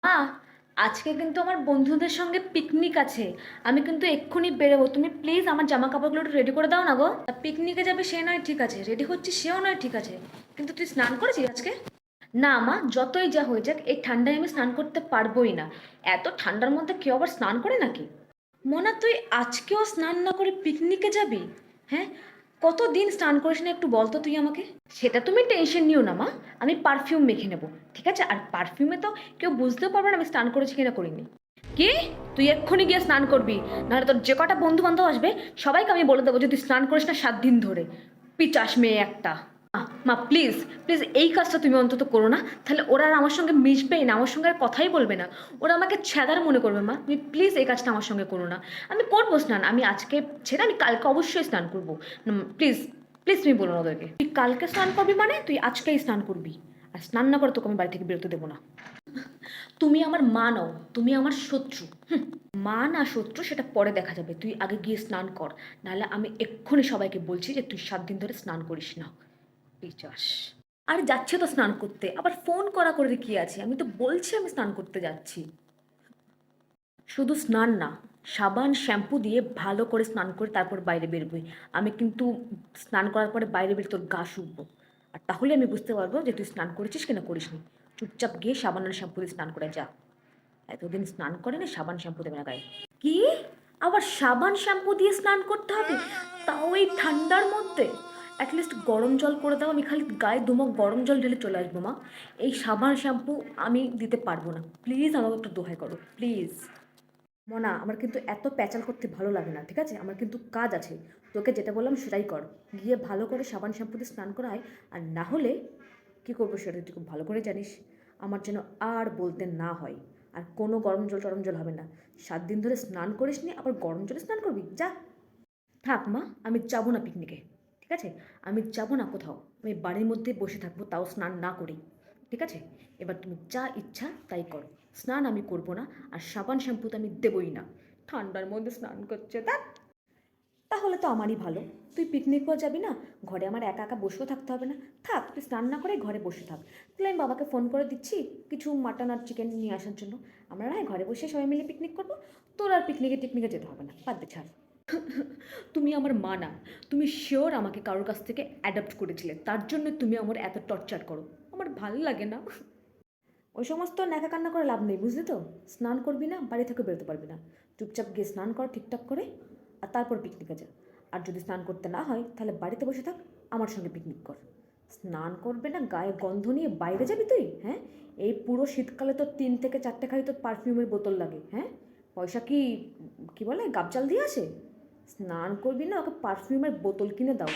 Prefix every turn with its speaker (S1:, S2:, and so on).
S1: মা, আজকে কিন্তু আমার বন্ধুদের সঙ্গে পিকনিক আছে। আমি কিন্তু এক্ষুনি বেরোবো, তুমি প্লিজ আমার জামা কাপড়গুলো একটু রেডি করে দাও না গো। পিকনিকে যাবে সে নয় ঠিক আছে, রেডি হচ্ছে সেও নয় ঠিক আছে, কিন্তু তুই স্নান করেছিস আজকে? না মা, যতই যা হয়ে যাক এই ঠান্ডায় আমি স্নান করতে পারবোই না। এত ঠান্ডার মধ্যে কেউ আবার স্নান করে নাকি? মোনা, তুই আজকেও স্নান না করে পিকনিকে যাবি? হ্যাঁ, কতদিন স্নান করিস না একটু বলতো তুই আমাকে। সেটা তুমি টেনশন নিও না মা, আমি পারফিউম মেখে নেবো, ঠিক আছে? আর পারফিউমে তো কেউ বুঝতেও পারবে না আমি স্নান করেছি কিনা করিনি। কি? তুই এক্ষুনি গিয়ে স্নান করবি, নাহলে তোর যে কটা বন্ধু বান্ধব আসবে সবাইকে আমি বলে দেবো যে তুই স্নান করিস না 7 দিন ধরে। পিচাস মেয়ে একটা। মা প্লিজ, প্লিজ এই কাজটা তুমি অন্তত করো না, তাহলে ওরা আর আমার সঙ্গে মিশবেই না, আমার সঙ্গে আর কথাই বলবে না। ওরা আমাকে ছ্যাদার মনে করবে। মা তুমি প্লিজ এই কাজটা আমার সঙ্গে করো না। আমি করবো স্নান, আমি আজকে ছেড়ে আমি কালকে অবশ্যই স্নান করবো। প্লিজ, প্লিজ তুমি বলো না ওদেরকে। তুই কালকে স্নান করবি মানে তুই আজকেই স্নান করবি, আর স্নান না করে তোকে আমি বাড়ি থেকে বেরোতে দেবো না। তুমি আমার মা নও, তুমি আমার শত্রু। মা না শত্রু সেটা পরে দেখা যাবে, তুই আগে গিয়ে স্নান কর, নাহলে আমি এক্ষুনি সবাইকে বলছি যে তুই 7 দিন ধরে স্নান করিস না। পিচাস। আর যাচ্ছে তো স্নান করতে, আবার ফোন করা করে কি আছে, আমি তো বলছি আমি স্নান করতে যাচ্ছি। শুধু স্নান না, সাবান শ্যাম্পু দিয়ে ভালো করে স্নান করে তারপর বাইরে বেরোবই। আমি কিন্তু স্নান করার পরে বাইরে বেরিয়ে তোর গা শুকবো, আর তাহলে আমি বুঝতে পারবো যে তুই স্নান করেছিস কিনা করিসনি। চুপচাপ গিয়ে সাবান আর শ্যাম্পু দিয়ে স্নান করে যা। এতদিন স্নান করেনি, সাবান শ্যাম্পু দেবে না গায়ে। কি? আবার সাবান শ্যাম্পু দিয়ে স্নান করতে হবে, তাও এই ঠান্ডার মধ্যে? অ্যাটলিস্ট গরম জল করে দাও, আমি খালি গায়ে দুমক গরম জল ঢেলে চলে আসবো। মা, এই সাবান শ্যাম্পু আমি দিতে পারবো না, প্লিজ আমাকে একটু দোহাই করো প্লিজ। মনা, আমার কিন্তু এত প্যাচাল করতে ভালো লাগে না, ঠিক আছে? আমার কিন্তু কাজ আছে। তোকে যেটা বললাম সেটাই কর, গিয়ে ভালো করে সাবান শ্যাম্পু দিয়ে স্নান করা হয়। আর না হলে কী করবো সেটা তুই খুব ভালো করে জানিস। আমার যেন আর বলতে না হয়। আর কোনো গরম জল টরম জল হবে না। 7 দিন ধরে স্নান করিস নি, আবার গরম জলে স্নান করবি? যা। থাক মা, আমি যাবো না পিকনিকে, ঠিক আছে? আমি যাবো না কোথাও, আমি বাড়ির মধ্যে বসে থাকবো, তাও স্নান না করি, ঠিক আছে? এবার তুমি যা ইচ্ছা তাই করো। স্নান আমি করবো না, আর সাবান শ্যাম্পু তো আমি দেবই না। ঠান্ডার মধ্যে স্নান করছে তা। তাহলে তো আমারই ভালো, তুই পিকনিকও যাবি না, ঘরে আমার একা একা বসেও থাকতে হবে না। থাক, তুই স্নান না করে ঘরে বসে থাক। তাহলে আমি বাবাকে ফোন করে দিচ্ছি কিছু মাটন আর চিকেন নিয়ে আসার জন্য। আমরা না হয় ঘরে বসে সবাই মিলে পিকনিক করবো। তোর আর পিকনিকে টিকনিকে যেতে হবে না, বাদ দে, ছাড়। তুমি আমার মা না, তুমি শিওর আমাকে কারোর কাছ থেকে অ্যাডাপ্ট করেছিলে, তার জন্য তুমি আমার এত টর্চার করো। আমার ভাল লাগে না। ওই সমস্ত ন্যাকা কান্না করে লাভ নেই, বুঝলি তো? স্নান করবি না, বাড়ি থেকে বেরোতে পারবি না। চুপচাপ গিয়ে স্নান কর ঠিকঠাক করে, আর তারপর পিকনিকে যা। আর যদি স্নান করতে না হয় তাহলে বাড়িতে বসে থাক, আমার সঙ্গে পিকনিক কর। স্নান করবে না, গায়ে গন্ধ নিয়ে বাইরে যাবি তুই? হ্যাঁ, এই পুরো শীতকালে তো 3 থেকে 4টে খালি তোর পারফিউমের বোতল লাগে। হ্যাঁ, পয়সা কি কি বলে গাবচাল দিয়ে আসে? স্নান করবি না, ওকে পারফিউমের বোতল কিনে দাও।